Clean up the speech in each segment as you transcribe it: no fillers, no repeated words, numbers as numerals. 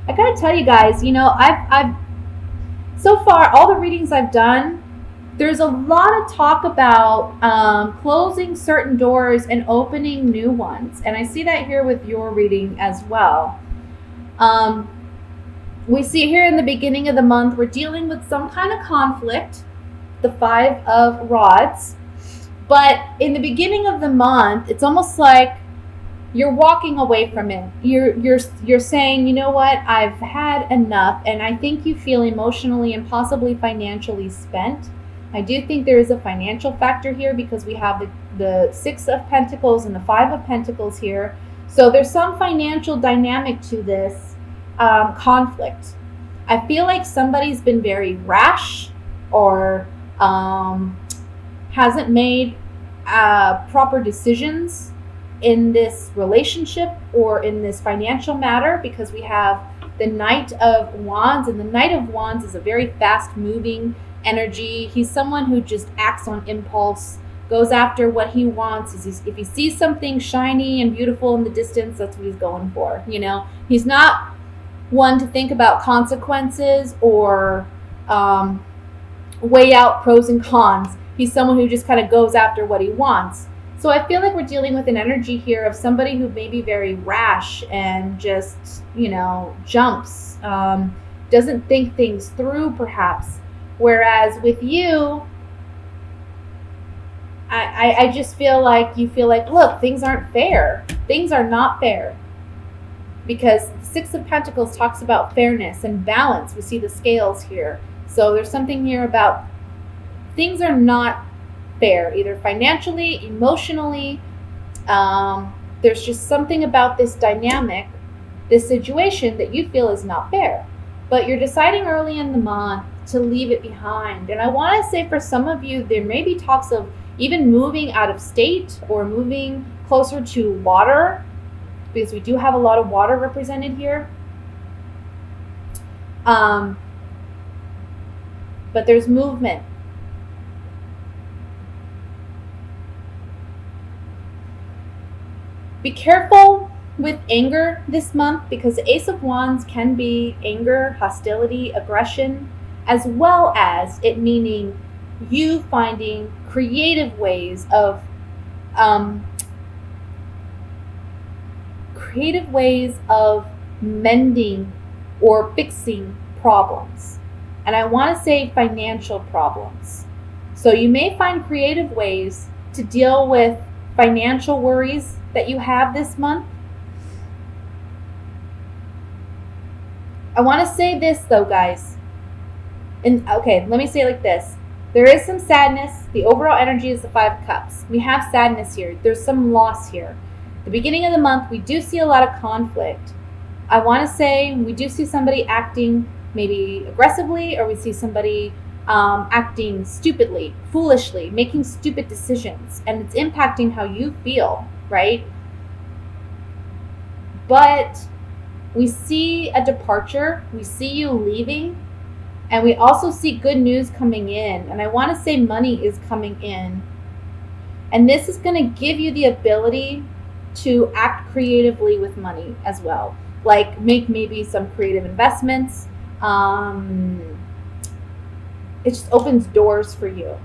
I gotta tell you guys, I've so far all the readings I've done, there's a lot of talk about closing certain doors and opening new ones, and I see that here with your reading as well. Um, we see here in the beginning of the month we're dealing with some kind of conflict, the Five of Rods, but in the beginning of the month, it's almost like you're walking away from it. You're saying, you know what, I've had enough, and I think you feel emotionally and possibly financially spent. I do think there is a financial factor here because we have the Six of Pentacles and the Five of Pentacles here. So there's some financial dynamic to this conflict. I feel like somebody's been very rash or hasn't made proper decisions in this relationship or in this financial matter, because we have the Knight of Wands, and the Knight of Wands is a very fast moving energy. He's someone who just acts on impulse, goes after what he wants. If he sees something shiny and beautiful in the distance, that's what he's going for. He's not one to think about consequences or weigh out pros and cons. He's someone who just kind of goes after what he wants. So I feel like we're dealing with an energy here of somebody who may be very rash and just, jumps, doesn't think things through perhaps. Whereas with you, I just feel like you feel like, look, things aren't fair. Things are not fair. Because the Six of Pentacles talks about fairness and balance. We see the scales here. So there's something here about things are not fair, either financially, emotionally. There's just something about this dynamic, this situation that you feel is not fair. But you're deciding early in the month to leave it behind. And I want to say for some of you, there may be talks of even moving out of state or moving closer to water, because we do have a lot of water represented here. But there's movement. Be careful with anger this month, because the Ace of Wands can be anger, hostility, aggression, as well as it meaning you finding creative ways of mending or fixing problems. And I want to say financial problems. So you may find creative ways to deal with financial worries that you have this month. I want to say this though, guys. And okay, let me say it like this. There is some sadness. The overall energy is the Five of Cups. We have sadness here. There's some loss here. The beginning of the month, we do see a lot of conflict. I want to say we do see somebody acting maybe aggressively, or we see somebody acting stupidly, foolishly, making stupid decisions, and it's impacting how you feel, right? But we see a departure, we see you leaving, and we also see good news coming in. And I want to say money is coming in. And this is going to give you the ability to act creatively with money as well. Like make maybe some creative investments. It just opens doors for you.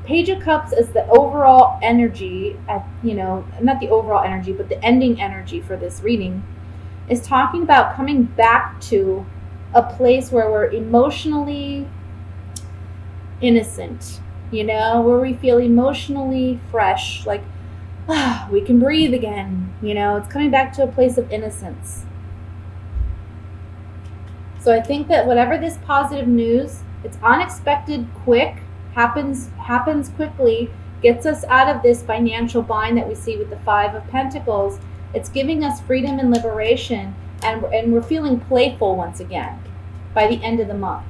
Page of Cups is the overall energy, not the overall energy, but the ending energy for this reading, is talking about coming back to a place where we're emotionally innocent, where we feel emotionally fresh, like we can breathe again. It's coming back to a place of innocence. So I think that whatever this positive news, it's unexpected, quick, happens quickly, gets us out of this financial bind that we see with the Five of Pentacles. It's giving us freedom and liberation, and we're feeling playful once again by the end of the month.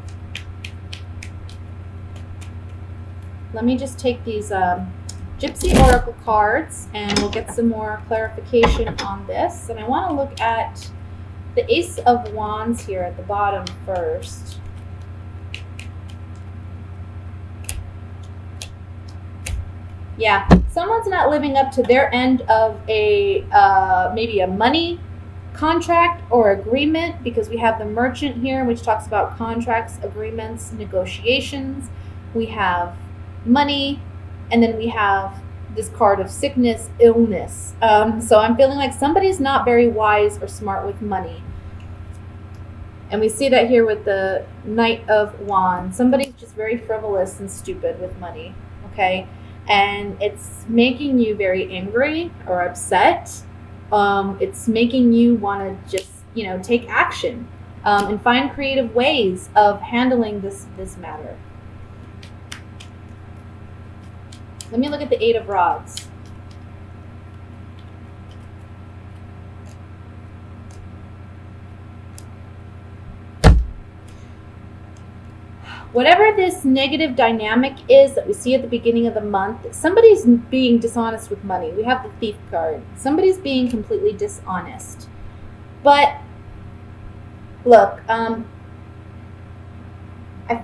Let me just take these Gypsy Oracle cards and we'll get some more clarification on this. And I want to look at the Ace of Wands here at the bottom first. Yeah, someone's not living up to their end of a maybe a money contract or agreement, because we have the Merchant here, which talks about contracts, agreements, negotiations. We have money, and then we have this card of sickness, illness. So I'm feeling like somebody's not very wise or smart with money. And we see that here with the Knight of Wands. Somebody's just very frivolous and stupid with money, okay? And it's making you very angry or upset. It's making you want to just, take action and find creative ways of handling this matter. Let me look at the Eight of Rods. Whatever this negative dynamic is that we see at the beginning of the month, somebody's being dishonest with money. We have the Thief card. Somebody's being completely dishonest. But look, I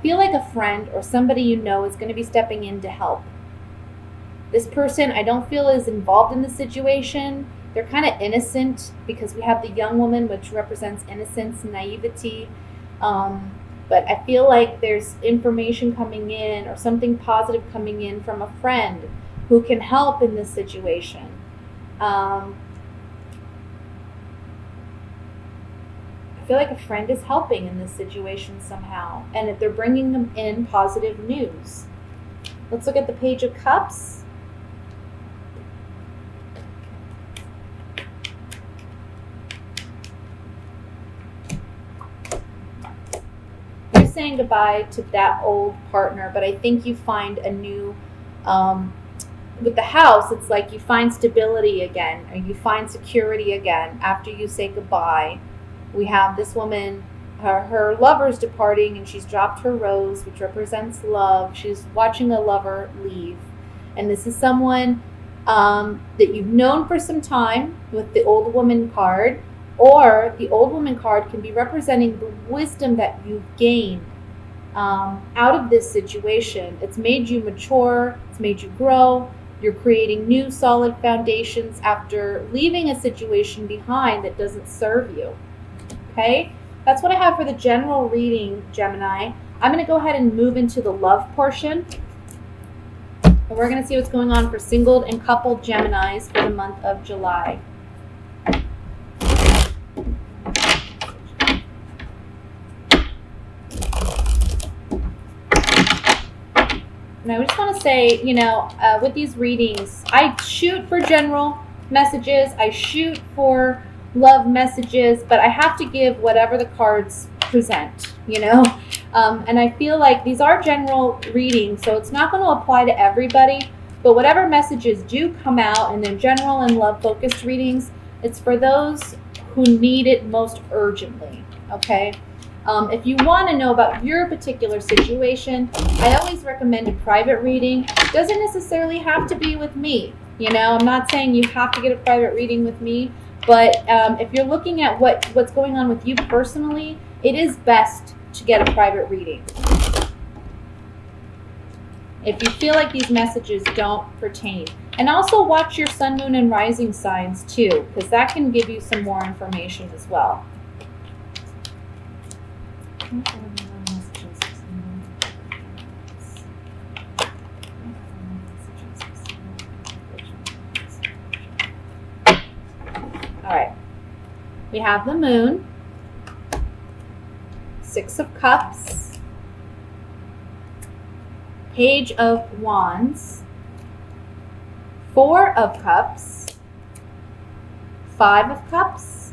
feel like a friend or somebody you know is going to be stepping in to help. This person I don't feel is involved in the situation. They're kind of innocent because we have the young woman, which represents innocence, naivety. But I feel like there's information coming in or something positive coming in from a friend who can help in this situation. I feel like a friend is helping in this situation somehow, and they're bringing them in positive news. Let's look at the Page of Cups. Saying goodbye to that old partner, but I think you find a new, with the House, it's like you find stability again, or you find security again after you say goodbye. We have this woman, her lover's departing, and she's dropped her rose, which represents love. She's watching a lover leave, and this is someone that you've known for some time with the Old Woman card. Or the Old Woman card can be representing the wisdom that you've gained out of this situation. It's made you mature. It's made you grow. You're creating new solid foundations after leaving a situation behind that doesn't serve you. Okay? That's what I have for the general reading, Gemini. I'm going to go ahead and move into the love portion. And we're going to see what's going on for singled and coupled Geminis for the month of July. And I just want to say, with these readings, I shoot for general messages. I shoot for love messages, but I have to give whatever the cards present, And I feel like these are general readings, so it's not going to apply to everybody. But whatever messages do come out in the general and love-focused readings, it's for those who need it most urgently, okay? If you want to know about your particular situation, I always recommend a private reading. It doesn't necessarily have to be with me. I'm not saying you have to get a private reading with me, but if you're looking at what's going on with you personally, it is best to get a private reading. If you feel like these messages don't pertain. And also watch your sun, moon, and rising signs too, because that can give you some more information as well. All right. We have the Moon, Six of Cups, Page of Wands, Four of Cups, Five of Cups,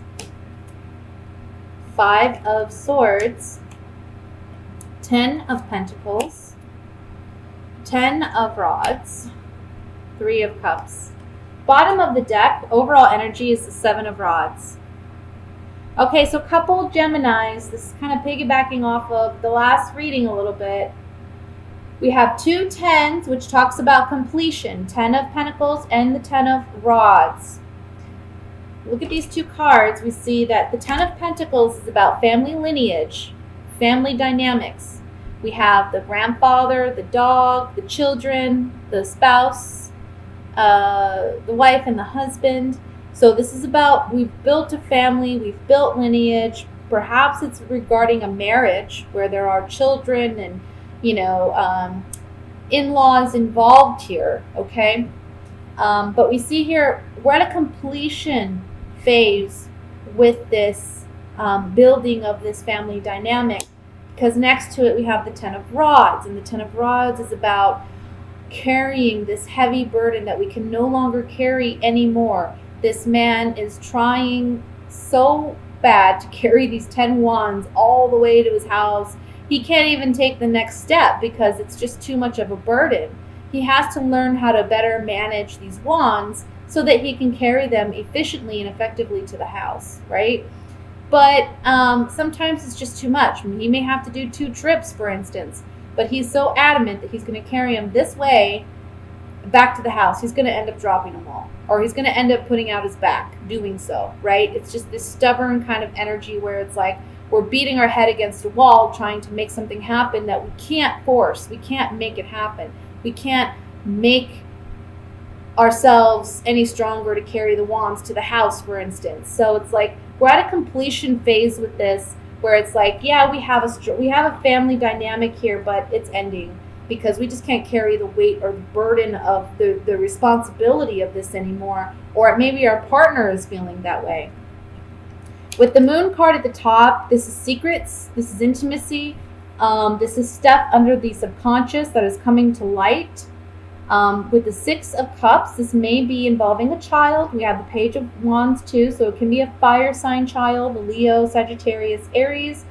Five of Swords, 10 of Pentacles, 10 of Rods, 3 of Cups. Bottom of the deck, overall energy is the 7 of Rods. Okay, so couple Geminis, this is kind of piggybacking off of the last reading a little bit. We have 2 tens, which talks about completion, 10 of Pentacles and the 10 of Rods. Look at these 2 cards. We see that the 10 of Pentacles is about family lineage, family dynamics. We have the grandfather, the dog, the children, the spouse, the wife and the husband. So this is about, we've built a family, we've built lineage. Perhaps it's regarding a marriage where there are children and, you know, in-laws involved here, okay? But we see here we're at a completion phase with this building of this family dynamic, because next to it we have the Ten of Rods, and the Ten of Rods is about carrying this heavy burden that we can no longer carry anymore. This man is trying so bad to carry these 10 wands all the way to his house. He can't even take the next step because it's just too much of a burden. He has to learn how to better manage these wands so that he can carry them efficiently and effectively to the house, right? But sometimes it's just too much. He may have to do 2 trips, for instance, but he's so adamant that he's going to carry them this way back to the house. He's going to end up dropping them all, or he's going to end up putting out his back doing so, right? It's just this stubborn kind of energy where it's like we're beating our head against a wall trying to make something happen that we can't force. We can't make it happen. We can't make ourselves any stronger to carry the wands to the house, for instance. So it's like we're at a completion phase with this, where it's like, yeah, we have a family dynamic here, but it's ending because we just can't carry the weight or the burden of the responsibility of this anymore, or maybe our partner is feeling that way. With the Moon card at the top, this is secrets, this is intimacy, this is stuff under the subconscious that is coming to light. With the Six of Cups, this may be involving a child. We have the Page of Wands too, so it can be a fire sign child, a Leo, Sagittarius, Aries,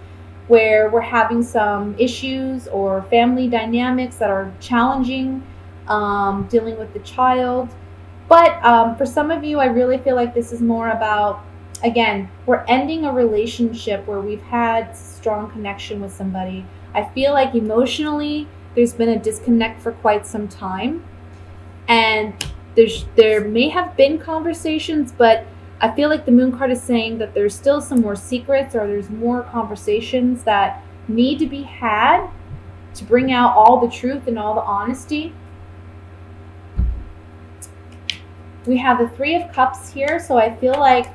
where we're having some issues or family dynamics that are challenging, dealing with the child. But for some of you, I really feel like this is more about, again, we're ending a relationship where we've had strong connection with somebody. I feel like emotionally, there's been a disconnect for quite some time. And there may have been conversations, but I feel like the Moon card is saying that there's still some more secrets, or there's more conversations that need to be had to bring out all the truth and all the honesty. We have the Three of Cups here, so I feel like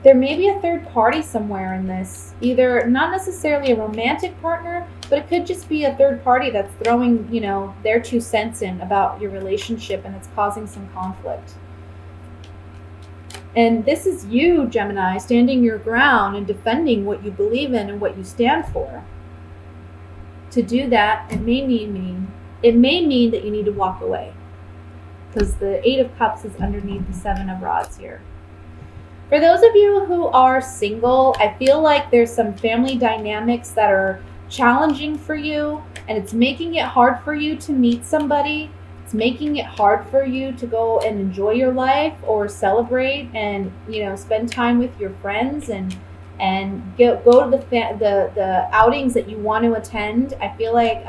there may be a third party somewhere in this. Either not necessarily a romantic partner, but it could just be a third party that's throwing, their 2 cents in about your relationship, and it's causing some conflict. And this is you, Gemini, standing your ground and defending what you believe in and what you stand for. To do that, it may mean that you need to walk away, because the Eight of Cups is underneath the Seven of Rods here. For those of you who are single, I feel like there's some family dynamics that are challenging for you, and it's making it hard for you to meet somebody. It's making it hard for you to go and enjoy your life or celebrate and, spend time with your friends and go to the outings that you want to attend. I feel like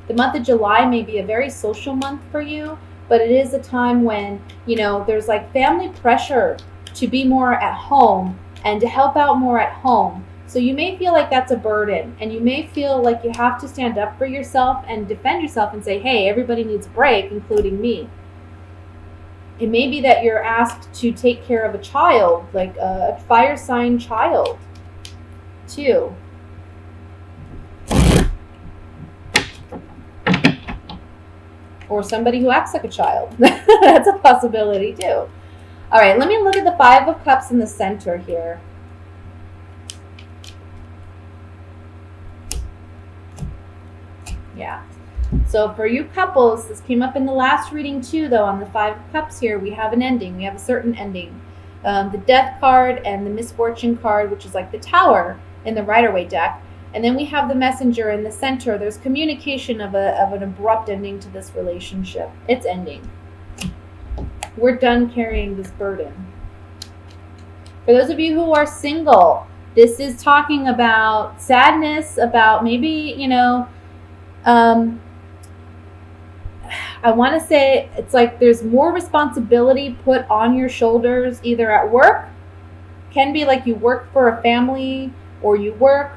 the month of July may be a very social month for you, but it is a time when, there's like family pressure to be more at home and to help out more at home. So you may feel like that's a burden, and you may feel like you have to stand up for yourself and defend yourself and say, hey, everybody needs a break, including me. It may be that you're asked to take care of a child, like a fire sign child, too. Or somebody who acts like a child. That's a possibility, too. All right, let me look at the Five of Cups in the center here. Yeah. So for you couples, this came up in the last reading too, though, on the Five of Cups here, we have an ending. We have a certain ending. The Death card and the Misfortune card, which is like the Tower in the Rider-Waite deck. And then we have the Messenger in the center. There's communication of an abrupt ending to this relationship. It's ending. We're done carrying this burden. For those of you who are single, this is talking about sadness, about maybe, I want to say it's like there's more responsibility put on your shoulders, either at work, can be like you work for a family, or you work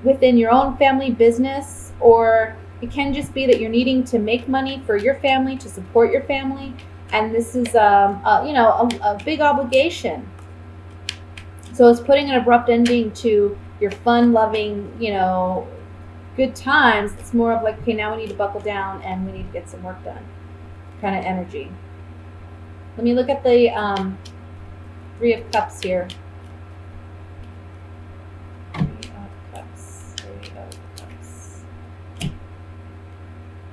within your own family business, or It can just be that you're needing to make money for your family, to support your family, and this is a big obligation. So it's putting an abrupt ending to your fun-loving, good times. It's more of like, okay, now we need to buckle down and we need to get some work done kind of energy. Let me look at the Three of Cups here. Three of Cups.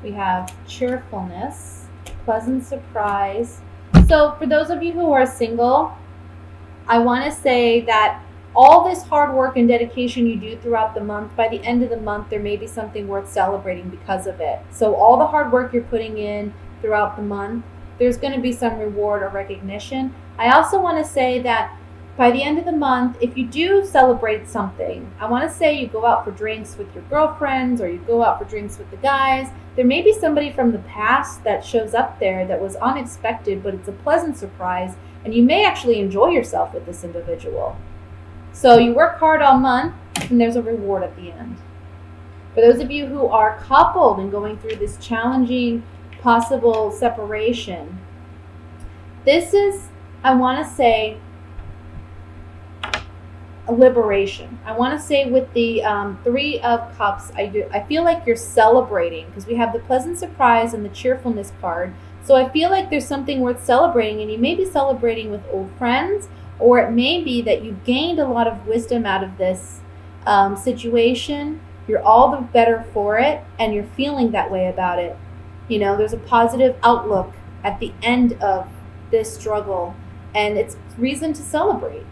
We have cheerfulness, pleasant surprise. So for those of you who are single, I want to say that all this hard work and dedication you do throughout the month, by the end of the month, there may be something worth celebrating because of it. So all the hard work you're putting in throughout the month, there's going to be some reward or recognition. I also want to say that by the end of the month, if you do celebrate something, I want to say you go out for drinks with your girlfriends or you go out for drinks with the guys. There may be somebody from the past that shows up there that was unexpected, but it's a pleasant surprise, and you may actually enjoy yourself with this individual. So you work hard all month, and there's a reward at the end. For those of you who are coupled and going through this challenging possible separation, this is, I want to say, a liberation. I want to say with the Three of Cups, I feel like you're celebrating because we have the pleasant surprise and the cheerfulness card. So I feel like there's something worth celebrating, and you may be celebrating with old friends, or it may be that you've gained a lot of wisdom out of this situation. You're all the better for it, and you're feeling that way about it. There's a positive outlook at the end of this struggle, and it's reason to celebrate.